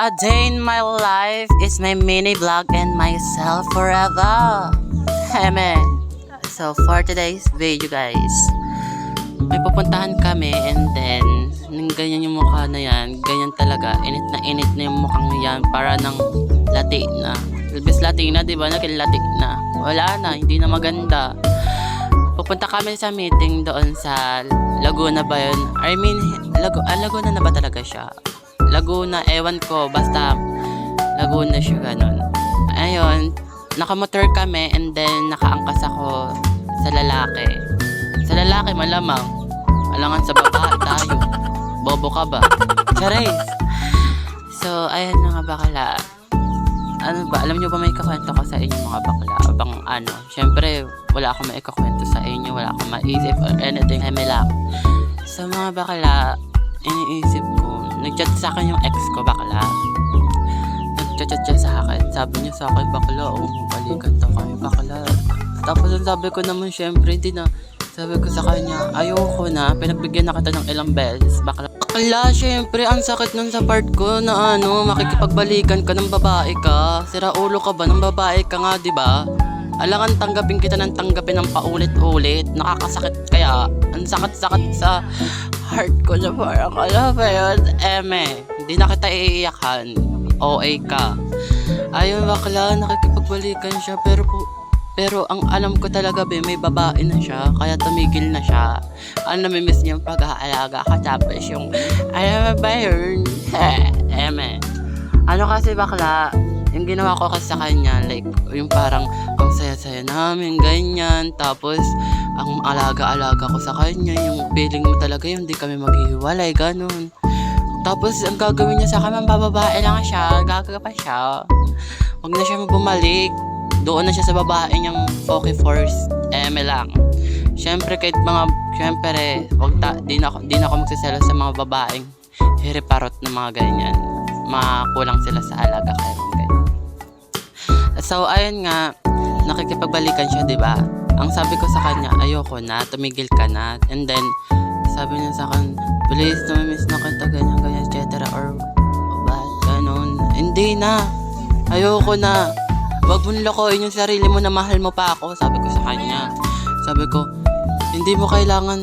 A day in my life is my mini vlog and myself forever. Amen. So for today's video guys, may pupuntahan kami and then ganyan yung mukha na yan, ganyan talaga, init na yung mukhang yan, para ng lati na. Ilbis lati na, diba? Nakilati na. Wala na, hindi na maganda. Pupunta kami sa meeting doon sa Laguna ba yun? I mean, Laguna na ba talaga siya? Laguna, ewan ko, basta Laguna siya, ganun. Ayun, nakamotor kami and then nakaangkas ako sa lalaki. Sa lalaki malamang, alangan sa babae tayo. Bobo ka ba? Charis! So, ayan mga bakla. Ano ba? Alam nyo ba may ikakwento ko sa inyo mga bakla? Abang ano, syempre, wala akong may ikakwento sa inyo. Wala akong maisip or anything. Lang. So, mga bakla, iniisip ko, nag-chat sa akin yung ex ko, bakla. Nag-chat siya sa akin. Sabi niya sa akin, bakla, balikan to kami, bakla. Tapos, sabi ko naman, syempre, hindi na. Sabi ko sa kanya, ayoko na, pinagbigyan na kita ng ilang beses, bakla. Bakla, syempre, ang sakit nun sa part ko na ano, makikipagbalikan ka ng babae ka. Sira ulo ka ba ng babae ka nga, diba? Alangan tanggapin kita ng tanggapin ng paulit-ulit. Nakakasakit kaya. Ang sakit-sakit sa heart ko na parang alam ba yun? Hindi na kita iiyakan. OA ka. Ayun bakla, nakikipagbalikan siya pero ang alam ko talaga may babae na siya, kaya tumigil na siya. Ang namimiss niya yung pag-aalaga ka, tapos yung, alam ba yun? Ano kasi bakla, yung ginawa ko kasi sa kanya, like, yung parang, ang saya-saya namin, ganyan, tapos, ang alaga-alaga ko sa kanya, yung feeling mo talaga yung hindi kami maghihiwalay, ganun. Tapos, ang gagawin niya sa akin, bababae lang siya, gaga pa siya. Huwag na siya bumalik. Doon na siya sa babae niyang Poke Force lang. Siyempre di na ako magsaselo sa mga babaeng hiriparot na mga ganyan. Makulang sila sa alaga kaya mga ganyan. So ayun nga, nakikipagbalikan siya, diba? Ang sabi ko sa kanya, ayoko na, tumigil ka na. And then, sabi niya sa akin, please, namimiss na kita, ganyan, etc. Or, ba't ganun? Hindi na, ayoko na. Wag mo nilokohin yung sarili mo na mahal mo pa ako, sabi ko sa kanya. Sabi ko, hindi mo kailangan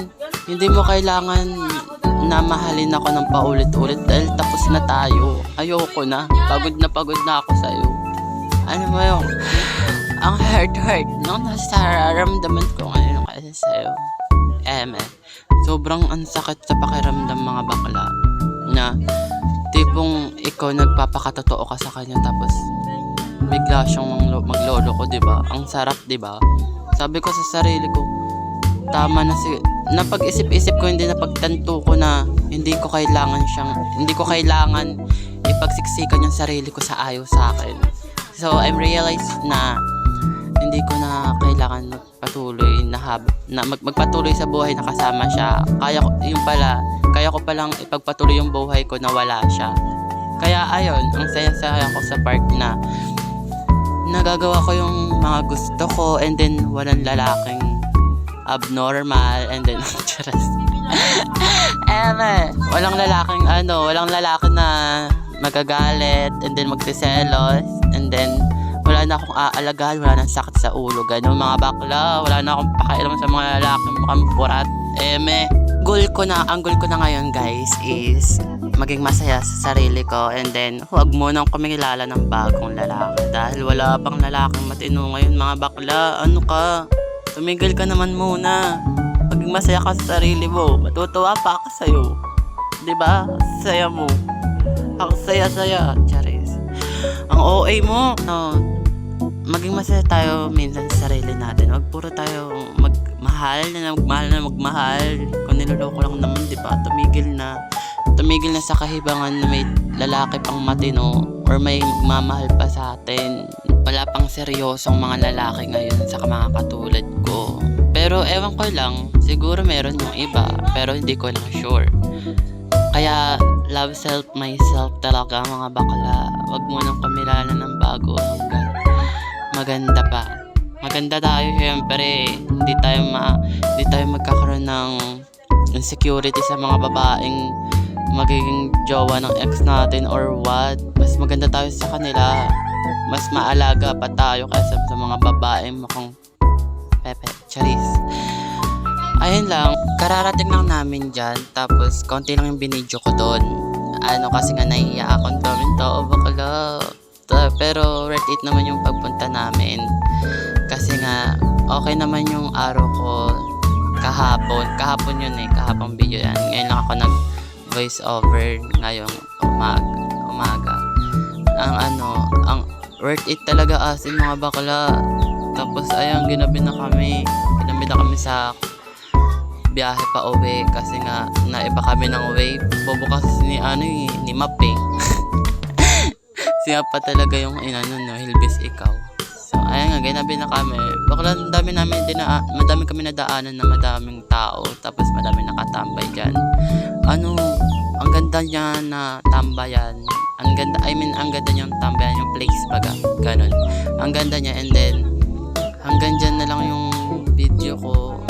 na mahalin ako ng paulit-ulit dahil tapos na tayo. Ayoko na. Pagod na ako sa'yo. Ano mo yung, ang hurt no? Nararamdaman ko ngayon kasi sa'yo. Sobrang ang sakit sa pakiramdam mga bakla na tipong ikaw nagpapakatotoo ka sa kanya tapos bigla siyang maglolo ko, diba? Ang sarap, diba? Sabi ko sa sarili ko, tama na napag-isip-isip ko, hindi napagtanto ko na hindi ko kailangan ipagsiksikan yung sarili ko sa ayaw sa akin. So, I realized na hindi ko na kailangan magpatuloy sa buhay na kasama siya. Kaya ko palang ipagpatuloy yung buhay ko na wala siya. Kaya ayun, ang saya-saya ko sa part na nagagawa ko yung mga gusto ko and then walang lalaking abnormal and then walang lalaking na magagalit and then magsiselos and then wala na akong aalagaan, wala nang sakit sa ulo, ganun mga bakla, wala na akong pakailam sa mga lalaking mukhang purat. Ang goal ko na ngayon guys is maging masaya sa sarili ko and then huwag mo nang kumilala ng bagong lalaki dahil wala pang lalaking matino ngayon mga bakla. Ano ka? Tumigil ka naman muna. Maging masaya ka sa sarili mo. Matutuwa pa ako sa'yo. Diba? Saya mo. Ako saya-saya. Charis. Ang OA mo. No. Maging masaya tayo minsan sa sarili natin. Huwag puro tayo magmahal. Kung niloloko lang naman, diba? Tumigil na sa kahibangan na may lalaki pang matino or may magmamahal pa sa atin. Wala pang seryosong mga lalaki ngayon sa mga katulad ko. Pero ewan ko lang, siguro meron yung iba, pero hindi ko lang sure. Kaya love self myself talaga mga bakla. Wag mo nang kumilala ng bago hanggang maganda pa. Maganda tayo syempre. Hindi tayo magkakaroon ng insecurity sa mga babaeng magiging jowa ng ex natin or what. Mas maganda tayo sa kanila. Mas maalaga pa tayo kaysa sa mga babaeng mukhang pepe, charis. Ayun lang, kararating lang namin dyan. Tapos, konti lang yung binidyo ko doon. Kasi nga naiiyak akong daming tao, bakla. Pero, worth it naman yung pagpunta namin. Kasi nga, okay naman yung araw ko kahapon. Kahapon yun kahapong video yan. Ngayon lang ako nag-voice over ngayong umaga. Ang worth it talaga as in mga bakla. Tapos, ayun, ginabi na kami sa biyahe pa uwi kasi nga naiba kami ng way. Bobo kasi ni Map siya pa talaga yung hilbis ikaw. So ayun nga, ginabi na kami. Bakla madami kami nadaanan na madaming tao. Tapos madami nakatambay dyan. Ang ganda niya na tambayan. Ang ganda niyang tambayan, yung place baga. Ganon. Ang ganda niya, and then hanggang dyan na lang yung video ko.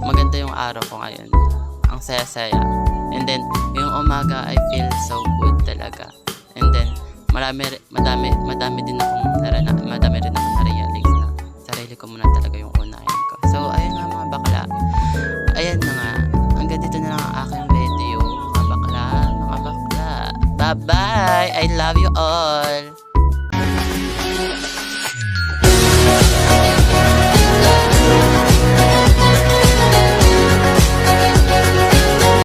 Maganda yung araw ko ngayon. Ang saya-saya. And then, yung umaga, I feel so good talaga. And then, madami din akong na-realize na sarili ko muna talaga yung unahin ko. So, ayun nga mga bakla. Ayan na nga. Hanggang dito na lang ang aking video. Mga bakla. Bye-bye! I love you all!